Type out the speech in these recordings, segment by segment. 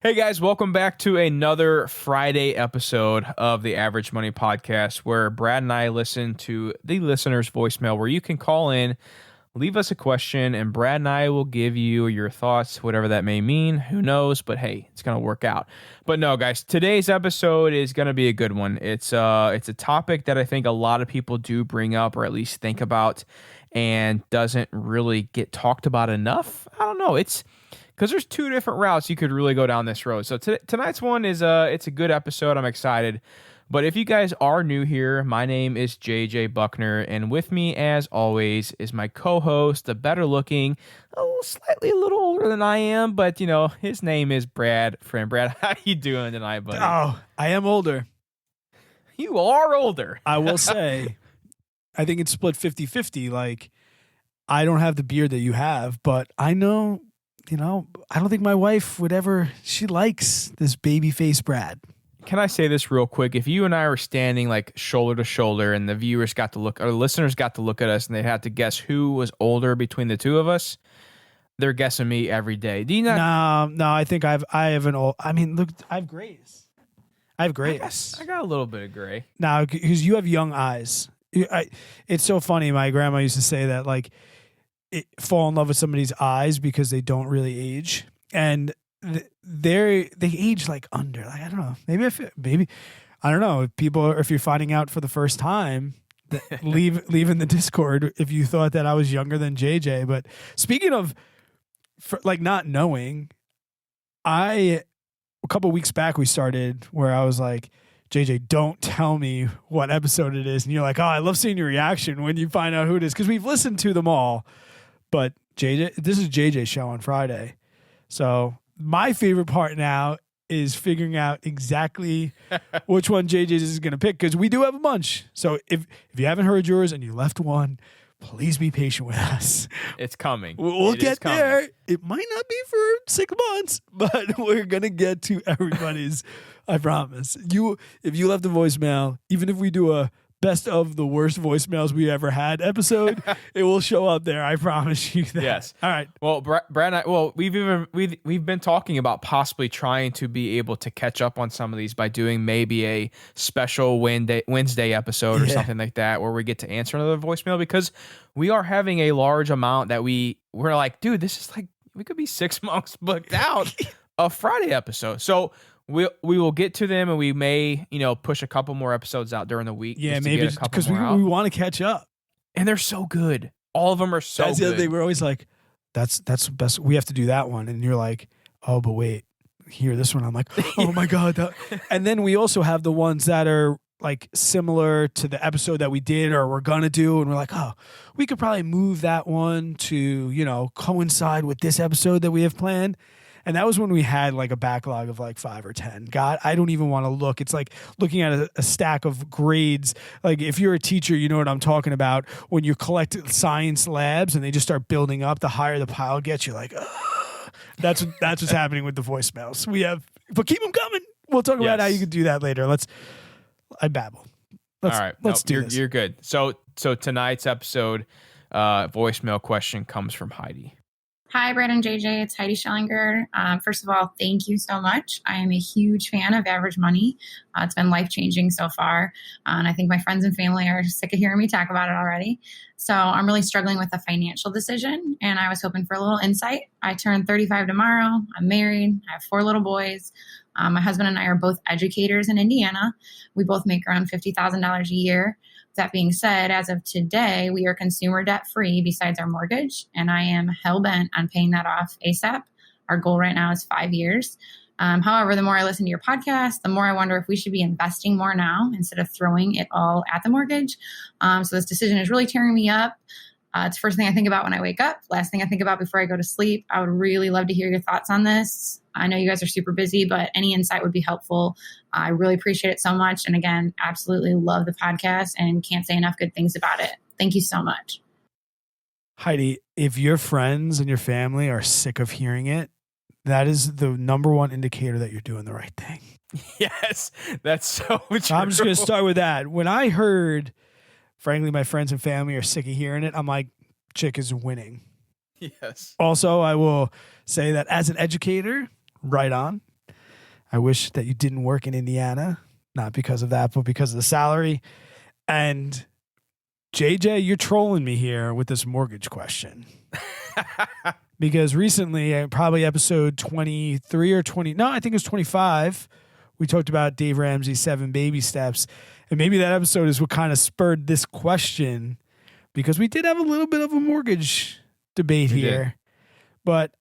Hey guys, welcome back to another Friday episode of the Average Money Podcast, where Brad and I listen to the listener's voicemail, where you can call in, leave us a question, and Brad and I will give you your thoughts, whatever that may mean. Who knows? But hey, it's going to work out. But no, guys, today's episode is going to be a good one. It's a topic that I think a lot of people do bring up, or at least think about, and doesn't really get talked about enough. I don't know. It's because there's two different routes you could really go down this road. So tonight's one is it's a good episode. I'm excited. But if you guys are new here, my name is JJ Buckner, and with me, as always, is my co-host, the better looking, slightly a little older than I am, but you know, his name is Brad. Friend Brad, how you doing tonight, buddy? Oh, I am older. You are older. I will say, I think it's split 50-50. Like, I don't have the beard that you have, but I know, I don't think my wife would ever, she likes this baby face Brad. Can I say this real quick? If you and I were standing like shoulder to shoulder and the viewers got to look, or the listeners got to look at us and they had to guess who was older between the two of us, they're guessing me every day. Do you not? No, I think I have an old, I mean, look, I have grays. I got a little bit of gray. Now, because you have young eyes. It's so funny. My grandma used to say that, like, fall in love with somebody's eyes because they don't really age. And they age like under, like, I don't know, maybe I don't know if people if you're finding out for the first time, leave in the Discord if you thought that I was younger than JJ. But speaking of like not knowing, a couple weeks back we started where I was like, JJ, don't tell me what episode it is, and you're like, oh, I love seeing your reaction when you find out who it is, because we've listened to them all, but this is JJ's show on Friday, so my favorite part now is figuring out exactly which one JJ's is going to pick, because we do have a bunch. So if you haven't heard yours and you left one, please be patient with us. It's coming. We'll get there. It might not be for 6 months, but we're going to get to everybody's. I promise. If you left a voicemail, even if we do a best of the worst voicemails we ever had episode, it will show up there. I promise you that. Yes. All right. Well, Brad and I, we've been talking about possibly trying to be able to catch up on some of these by doing maybe a special Wednesday episode or something like that, where we get to answer another voicemail, because we are having a large amount that we're like, dude, this is like, we could be 6 months booked out a Friday episode. So we will get to them, and we may, push a couple more episodes out during the week. Yeah, maybe because we want to catch up. And they're so good. All of them are so good. That's the other thing. We're always like, that's the best. We have to do that one. And you're like, oh, but wait, hear this one. I'm like, oh my God. And then we also have the ones that are like similar to the episode that we did or we're going to do. And we're like, oh, we could probably move that one to, coincide with this episode that we have planned. And that was when we had like a backlog of like 5 or 10. God, I don't even want to look. It's like looking at a stack of grades. Like if you're a teacher, you know what I'm talking about. When you collect science labs and they just start building up, the higher the pile gets, you're like, ugh. That's what's happening with the voicemails. But keep them coming. We'll talk about how you can do that later. I babble. All right. Let's do this. You're good. So tonight's episode voicemail question comes from Heidi. Hi, Brad and JJ. It's Heidi Schellinger. First of all, thank you so much. I am a huge fan of Average Money. It's been life-changing so far. And I think my friends and family are sick of hearing me talk about it already. So I'm really struggling with a financial decision, and I was hoping for a little insight. I turn 35 tomorrow. I'm married. I have 4 little boys. My husband and I are both educators in Indiana. We both make around $50,000 a year. That being said, as of today, we are consumer debt free besides our mortgage, and I am hell-bent on paying that off ASAP. Our goal right now is 5 years. However, the more I listen to your podcast, the more I wonder if we should be investing more now instead of throwing it all at the mortgage. So this decision is really tearing me up. It's the first thing I think about when I wake up, last thing I think about before I go to sleep. I would really love to hear your thoughts on this. I know you guys are super busy, but any insight would be helpful. I really appreciate it so much. And again, absolutely love the podcast and can't say enough good things about it. Thank you so much. Heidi, if your friends and your family are sick of hearing it, that is the number one indicator that you're doing the right thing. Yes, that's so true. I'm just going to start with that. When I heard, frankly, my friends and family are sick of hearing it, I'm like, chick is winning. Yes. Also, I will say that as an educator, right on. I wish that you didn't work in Indiana, not because of that, but because of the salary. And JJ, you're trolling me here with this mortgage question. Because recently, probably episode 23 or 20, no, I think it was 25, we talked about Dave Ramsey's 7 baby steps. And maybe that episode is what kind of spurred this question, because we did have a little bit of a mortgage debate here. But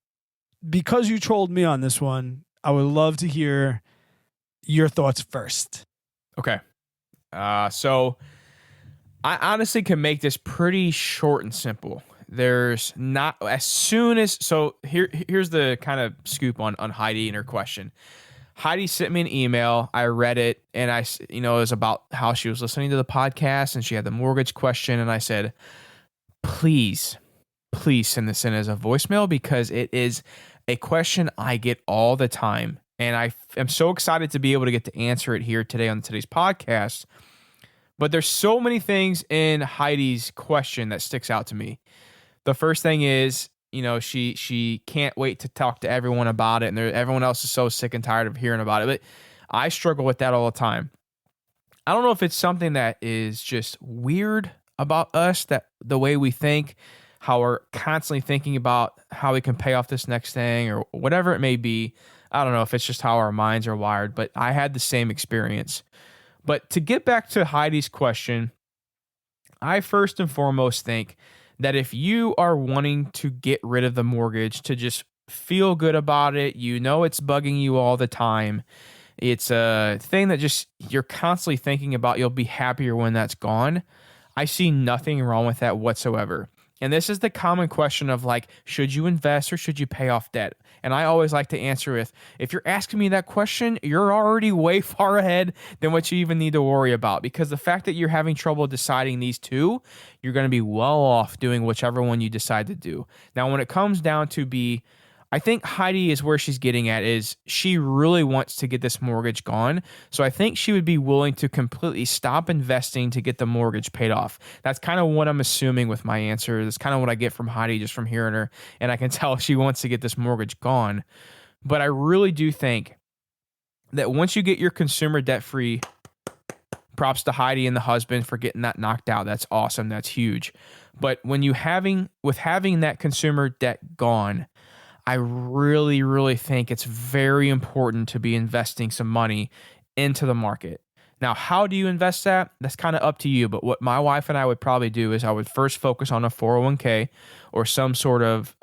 because you trolled me on this one, I would love to hear your thoughts first. Okay. So I honestly can make this pretty short and simple. There's not as soon as here's the kind of scoop on Heidi and her question. Heidi sent me an email. I read it, and it was about how she was listening to the podcast and she had the mortgage question. And I said, please send this in as a voicemail, because it is a question I get all the time. And I am so excited to be able to get to answer it here today on today's podcast. But there's so many things in Heidi's question that sticks out to me. The first thing is, she can't wait to talk to everyone about it, and everyone else is so sick and tired of hearing about it. But I struggle with that all the time. I don't know if it's something that is just weird about us, that the way we think, how we're constantly thinking about how we can pay off this next thing or whatever it may be. I don't know if it's just how our minds are wired, but I had the same experience. But to get back to Heidi's question, I first and foremost think that if you are wanting to get rid of the mortgage to just feel good about it, it's bugging you all the time, it's a thing that just you're constantly thinking about, you'll be happier when that's gone. I see nothing wrong with that whatsoever. And this is the common question of should you invest or should you pay off debt? And I always like to answer with, if you're asking me that question, you're already way far ahead than what you even need to worry about. Because the fact that you're having trouble deciding these two, you're going to be well off doing whichever one you decide to do. Now, when it comes down to I think Heidi is where she's getting at, is she really wants to get this mortgage gone. So I think she would be willing to completely stop investing to get the mortgage paid off. That's kind of what I'm assuming with my answer. That's kind of what I get from Heidi just from hearing her. And I can tell she wants to get this mortgage gone. But I really do think that once you get your consumer debt free, props to Heidi and the husband for getting that knocked out. That's awesome. That's huge. But when having that consumer debt gone, I really, really think it's very important to be investing some money into the market. Now, how do you invest that? That's kind of up to you. But what my wife and I would probably do is I would first focus on a 401k or some sort of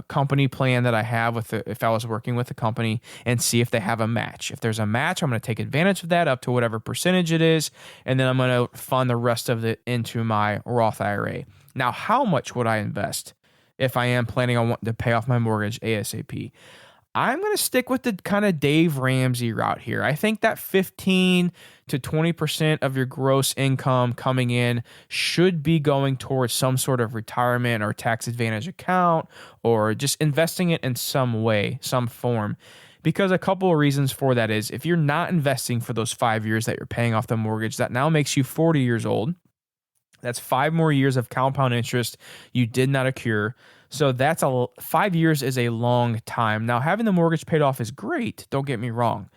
company plan that I have if I was working with a company, and see if they have a match. If there's a match, I'm going to take advantage of that up to whatever percentage it is. And then I'm going to fund the rest of it into my Roth IRA. Now, how much would I invest if I am planning on wanting to pay off my mortgage ASAP? I'm going to stick with the kind of Dave Ramsey route here. I think that 15 to 20% of your gross income coming in should be going towards some sort of retirement or tax advantage account, or just investing it in some way, some form. Because a couple of reasons for that is, if you're not investing for those 5 years that you're paying off the mortgage, that now makes you 40 years old. That's 5 more years of compound interest you did not accrue. So 5 years is a long time. Now, having the mortgage paid off is great, don't get me wrong.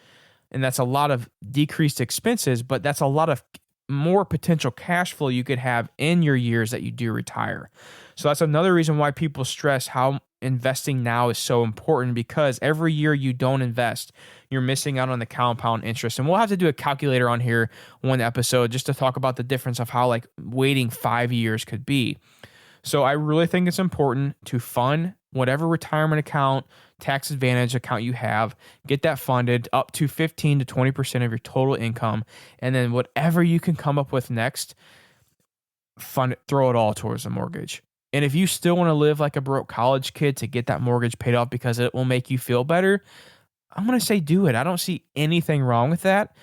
And that's a lot of decreased expenses, but that's a lot of more potential cash flow you could have in your years that you do retire. So that's another reason why people stress how investing now is so important, because every year you don't invest, you're missing out on the compound interest. And we'll have to do a calculator on here one episode just to talk about the difference of how waiting 5 years could be. So I really think it's important to fund whatever retirement account, tax advantage account you have, get that funded up to 15 to 20% of your total income. And then whatever you can come up with next, fund it, throw it all towards the mortgage. And if you still want to live like a broke college kid to get that mortgage paid off because it will make you feel better, I'm going to say do it. I don't see anything wrong with that.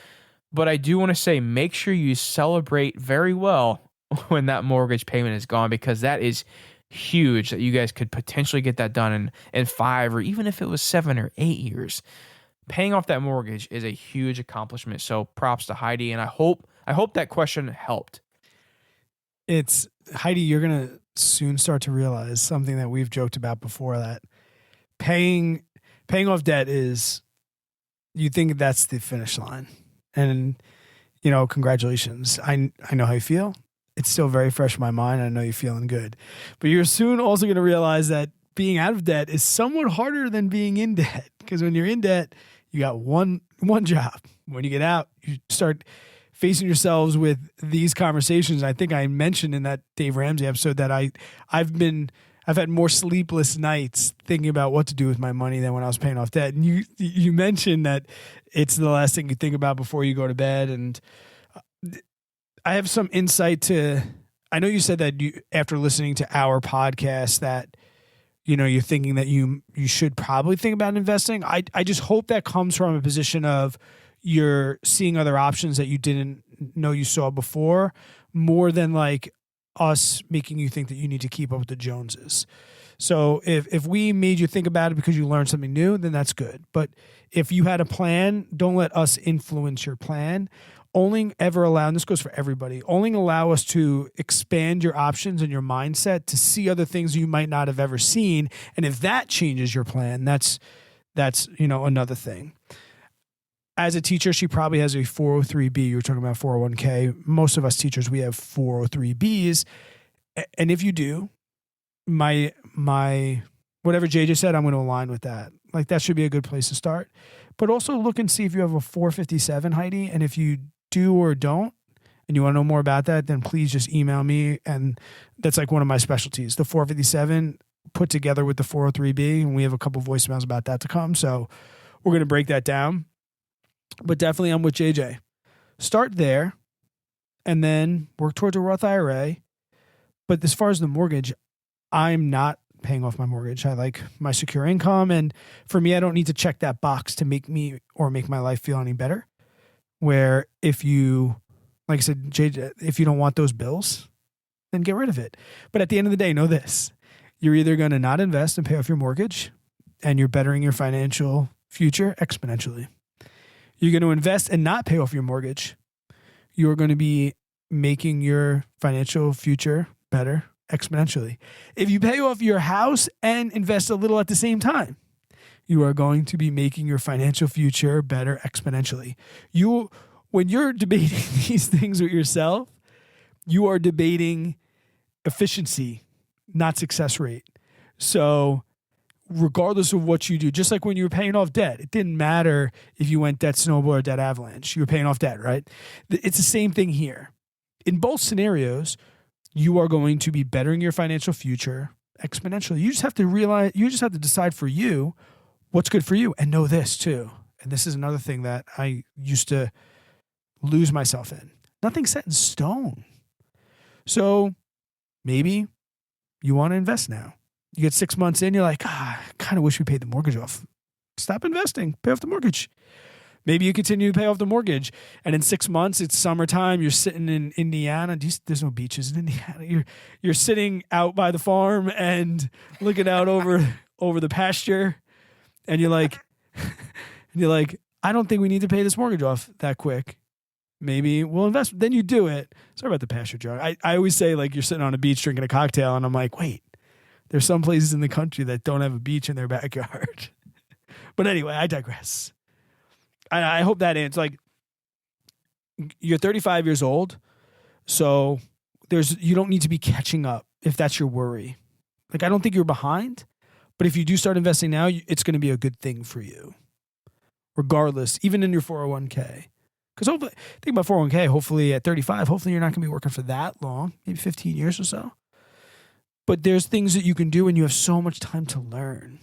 But I do want to say, make sure you celebrate very well when that mortgage payment is gone, because that is huge that you guys could potentially get that done in 5, or even if it was 7 or 8 years. Paying off that mortgage is a huge accomplishment. So props to Heidi. And I hope that question helped. It's Heidi, you're going to soon start to realize something that we've joked about before, that paying off debt is you think that's the finish line. And, congratulations. I know how you feel. It's still very fresh in my mind. I know you're feeling good. But you're soon also going to realize that being out of debt is somewhat harder than being in debt. Because when you're in debt, you got one job. When you get out, you start facing yourselves with these conversations. I think I mentioned in that Dave Ramsey episode that I've had more sleepless nights thinking about what to do with my money than when I was paying off debt. And you mentioned that it's the last thing you think about before you go to bed. And I have some insight to, I know you said that after listening to our podcast that, you're thinking that you should probably think about investing. I just hope that comes from a position of you're seeing other options that you didn't know you saw before, more than like us making you think that you need to keep up with the Joneses. So if we made you think about it because you learned something new, then that's good. But if you had a plan, don't let us influence your plan. Only ever allow, and this goes for everybody, only allow us to expand your options and your mindset to see other things you might not have ever seen. And if that changes your plan, that's another thing. As a teacher, she probably has a 403B. You were talking about 401k. Most of us teachers, we have 403Bs. And if you do, my whatever JJ said, I'm going to align with that. Like that should be a good place to start. But also look and see if you have a 457, Heidi. And if you do or don't, and you want to know more about that, then please just email me. And that's like one of my specialties, the 457 put together with the 403B. And we have a couple voicemails about that to come. So we're going to break that down. But definitely I'm with JJ. Start there and then work towards a Roth IRA. But as far as the mortgage, I'm not paying off my mortgage. I like my secure income. And for me, I don't need to check that box to make me or make my life feel any better. Where if you, like I said, JJ, if you don't want those bills, then get rid of it. But at the end of the day, know this. You're either going to not invest and pay off your mortgage and you're bettering your financial future exponentially. You're going to invest and not pay off your mortgage. You're going to be making your financial future better exponentially. If you pay off your house and invest a little at the same time, you are going to be making your financial future better exponentially. When you're debating these things with yourself, you are debating efficiency, not success rate. So regardless of what you do, just like when you were paying off debt, it didn't matter if you went debt snowball or debt avalanche. You were paying off debt, right? It's the same thing here. In both scenarios, you are going to be bettering your financial future exponentially. You just have to decide for you what's good for you. And know this too. And this is another thing that I used to lose myself in. Nothing's set in stone. So maybe you want to invest now. You get 6 months in, you're like, I kind of wish we paid the mortgage off. Stop investing, pay off the mortgage. Maybe you continue to pay off the mortgage. And in 6 months, it's summertime, you're sitting in Indiana. There's no beaches in Indiana. You're sitting out by the farm and looking out over the pasture. And you're like, I don't think we need to pay this mortgage off that quick. Maybe we'll invest. Then you do it. Sorry about the pasture joke. I always say like you're sitting on a beach drinking a cocktail and I'm like, wait, there's some places in the country that don't have a beach in their backyard. But anyway, I digress. I hope that ends. Like, you're 35 years old, so you don't need to be catching up if that's your worry. Like, I don't think you're behind, but if you do start investing now, it's going to be a good thing for you, regardless, even in your 401k. Because hopefully, think about 401k, hopefully at 35, hopefully you're not going to be working for that long, maybe 15 years or so. But there's things that you can do and you have so much time to learn.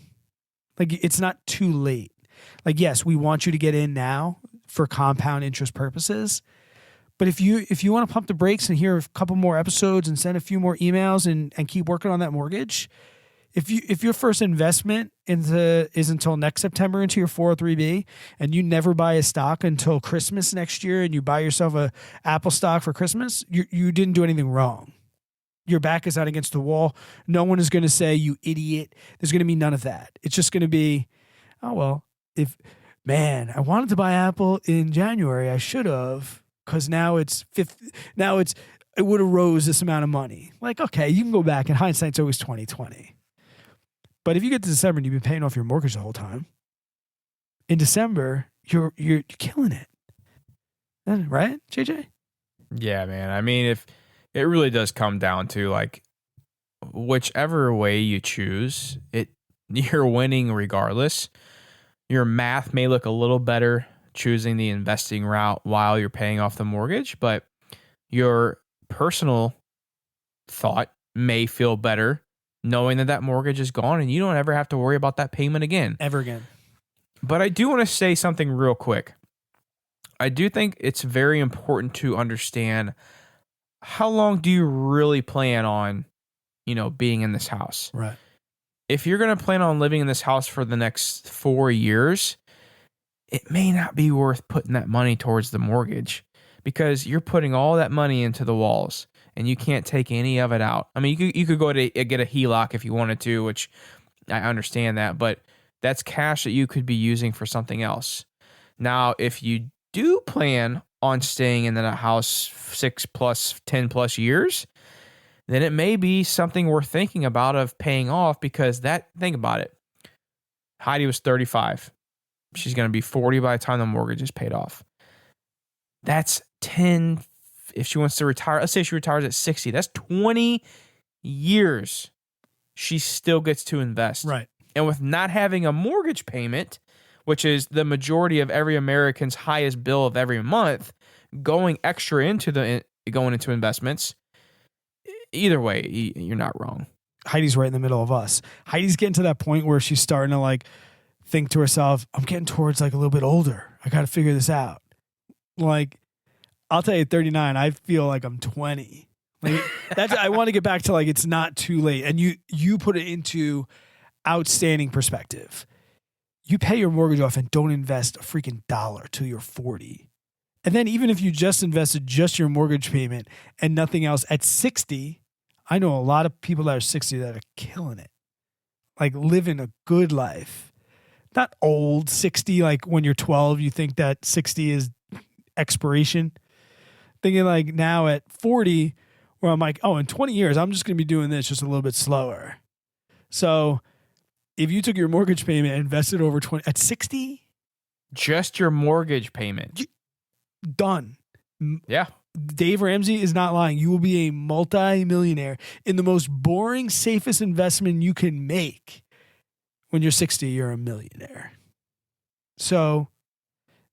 Like, it's not too late. Like, yes, we want you to get in now for compound interest purposes. But if you want to pump the brakes and hear a couple more episodes and send a few more emails and keep working on that mortgage, if your first investment is until next September into your 403B and you never buy a stock until Christmas next year and you buy yourself a Apple stock for Christmas, you didn't do anything wrong. Your back is out against the wall. No one is going to say, you idiot. There's going to be none of that. It's just going to be, oh, well, I wanted to buy Apple in January. I should have, because now it would have rose this amount of money. Like, okay, you can go back, and hindsight's always 20/20. But if you get to December and you've been paying off your mortgage the whole time, in December, you're killing it. Right, JJ? Yeah, man. I mean, if it really does come down to like whichever way you choose, you're winning regardless. Your math may look a little better choosing the investing route while you're paying off the mortgage, but your personal thought may feel better knowing that mortgage is gone and you don't ever have to worry about that payment again. Ever again. But I do want to say something real quick. I do think it's very important to understand how long do you really plan on, being in this house? Right. If you're going to plan on living in this house for the next 4 years, it may not be worth putting that money towards the mortgage because you're putting all that money into the walls and you can't take any of it out. I mean, you could go to get a HELOC if you wanted to, which I understand that, but that's cash that you could be using for something else. Now, if you do plan on staying in that house 6 plus 10 plus years, then it may be something worth thinking about of paying off because think about it. Heidi was 35. She's going to be 40 by the time the mortgage is paid off. That's 10. If she wants to retire, let's say she retires at 60. That's 20 years she still gets to invest. Right. And with not having a mortgage payment, which is the majority of every American's highest bill of every month, going into investments, either way, you're not wrong. Heidi's right in the middle of us. Heidi's getting to that point where she's starting to like think to herself, I'm getting towards like a little bit older. I got to figure this out. Like, I'll tell you, at 39, I feel like I'm 20. Like I want to get back to like, it's not too late. And you put it into outstanding perspective. You pay your mortgage off and don't invest a freaking dollar till you're 40. And then even if you just invested just your mortgage payment and nothing else at 60, I know a lot of people that are 60 that are killing it. Like living a good life. Not old 60, like when you're 12, you think that 60 is expiration. Thinking like now at 40, where I'm like, oh, in 20 years, I'm just going to be doing this just a little bit slower. So if you took your mortgage payment and invested over 20 at 60, just your mortgage payment. Done. Yeah. Dave Ramsey is not lying. You will be a multi-millionaire in the most boring, safest investment you can make. When you're 60, you're a millionaire. So,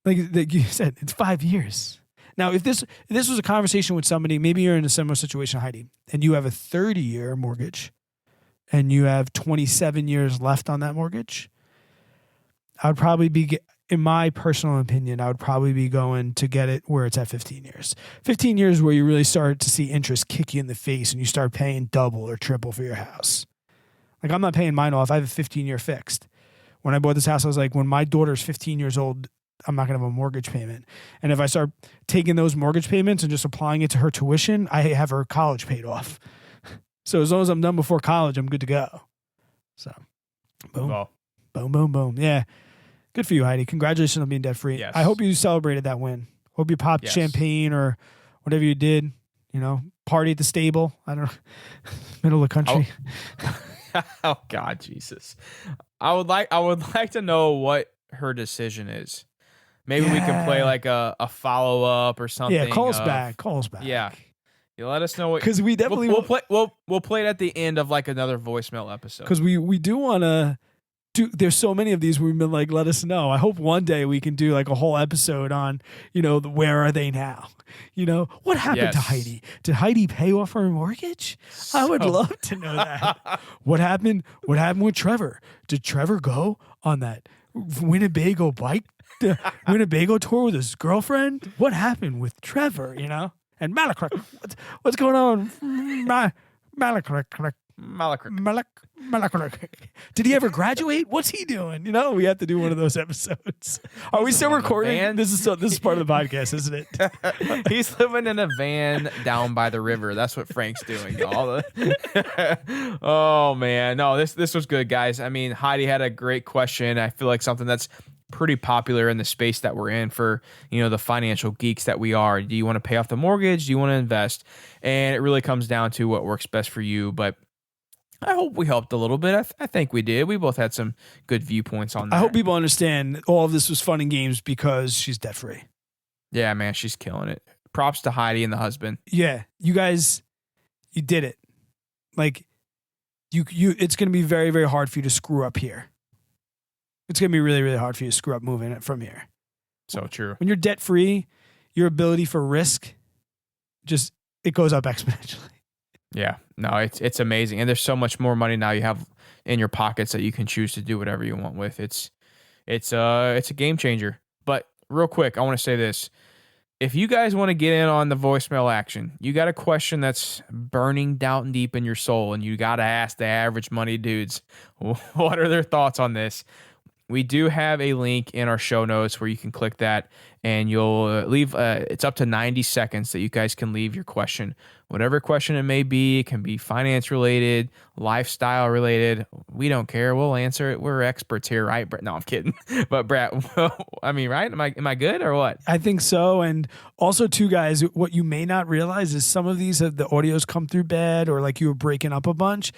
like you said, it's 5 years. Now, if this was a conversation with somebody, maybe you're in a similar situation, Heidi, and you have a 30-year mortgage, and you have 27 years left on that mortgage, I would probably be, in my personal opinion, I would probably be going to get it where it's at 15 years. 15 years where you really start to see interest kick you in the face and you start paying double or triple for your house. Like, I'm not paying mine off. I have a 15-year fixed. When I bought this house, I was like, when my daughter's 15 years old, I'm not going to have a mortgage payment. And if I start taking those mortgage payments and just applying it to her tuition, I have her college paid off. So as long as I'm done before college, I'm good to go. So, boom. Well, boom, boom, boom. Yeah. Good for you, Heidi. Congratulations on being debt free. Yes. I hope you celebrated that win. Hope you popped champagne or whatever you did. Party at the stable. I don't know. Middle of the country. Oh God, Jesus! I would like to know what her decision is. Maybe we can play like a follow up or something. Yeah, call us back. Yeah, you let us know what, because we definitely we'll play it at the end of like another voicemail episode. Because we do want to do. There's so many of these where we've been like, let us know. I hope one day we can do like a whole episode on where are they now? What happened to Heidi? Did Heidi pay off her mortgage? I would love to know that. What happened with Trevor? Did Trevor go on that Winnebago Winnebago tour with his girlfriend? What happened with Trevor? And Malakrik, what's going on? Malakrik. Did he ever graduate? What's he doing? We have to do one of those episodes. Are we still recording? This is part of the podcast, isn't it? He's living in a van down by the river. That's what Frank's doing, y'all. Oh man, no, this was good, guys. I mean, Heidi had a great question. I feel like something that's pretty popular in the space that we're in for, the financial geeks that we are. Do you want to pay off the mortgage? Do you want to invest? And it really comes down to what works best for you. But I hope we helped a little bit. I think we did. We both had some good viewpoints on that. I hope people understand all of this was fun and games because she's debt free. Yeah, man, she's killing it. Props to Heidi and the husband. Yeah, you guys, you did it. Like, you. It's going to be very, very hard for you to screw up here. It's going to be really, really hard for you to screw up moving it from here. So true. When you're debt free, your ability for risk it goes up exponentially. Yeah, no, it's amazing, and there's so much more money now you have in your pockets that you can choose to do whatever you want with. It's a game changer. But real quick, I want to say this: if you guys want to get in on the voicemail action, you got a question that's burning down deep in your soul, and you got to ask the average money dudes, what are their thoughts on this? We do have a link in our show notes where you can click that and you'll leave, it's up to 90 seconds that you guys can leave your question. Whatever question it may be, it can be finance related, lifestyle related. We don't care. We'll answer it. We're experts here, right? No, I'm kidding. But Brad, I mean, right? Am I good or what? I think so. And also too, guys, what you may not realize is some of these the audios come through bad or like you were breaking up a bunch.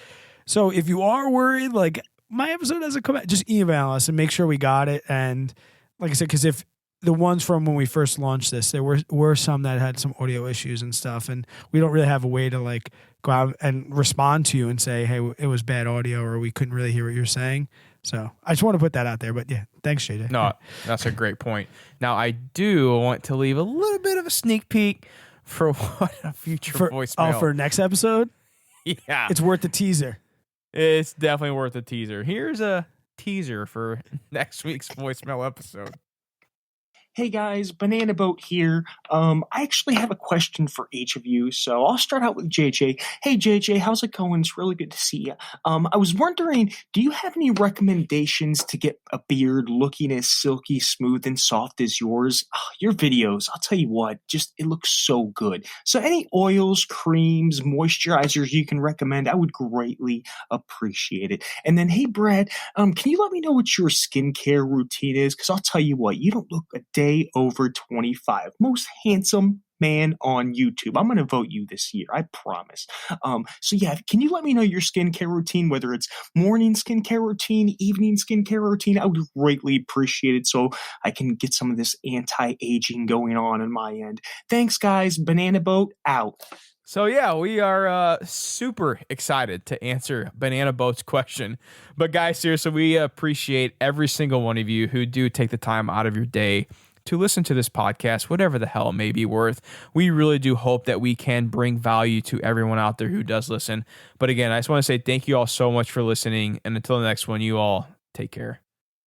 So if you are worried, like, my episode doesn't come out, just email us and make sure we got it. And like I said, because if the ones from when we first launched this, there were some that had some audio issues and stuff, and we don't really have a way to like go out and respond to you and say, hey, it was bad audio or we couldn't really hear what you're saying. So I just want to put that out there. But yeah, thanks, JJ. No, that's a great point. Now, I do want to leave a little bit of a sneak peek for what a future voicemail. Oh, for next episode? Yeah. It's worth the teaser. It's definitely worth a teaser. Here's a teaser for next week's voicemail episode. Hey guys, Banana Boat here. I actually have a question for each of you, so I'll start out with JJ. Hey JJ, how's it going? It's really good to see you. I was wondering, do you have any recommendations to get a beard looking as silky smooth and soft as yours? Oh, your videos, I'll tell you what, it looks so good. So any oils, creams, moisturizers you can recommend, I would greatly appreciate it. And then, hey Brad, can you let me know what your skincare routine is? Because I'll tell you what, you don't look a day over 25. Most handsome man on YouTube. I'm going to vote you this year. I promise. So yeah, can you let me know your skincare routine, whether it's morning skincare routine, evening skincare routine? I would greatly appreciate it so I can get some of this anti-aging going on my end. Thanks guys. Banana Boat out. So yeah, we are super excited to answer Banana Boat's question. But guys, seriously, we appreciate every single one of you who do take the time out of your day to listen to this podcast, whatever the hell it may be worth. We really do hope that we can bring value to everyone out there who does listen. But again, I just want to say thank you all so much for listening. And until the next one, you all take care.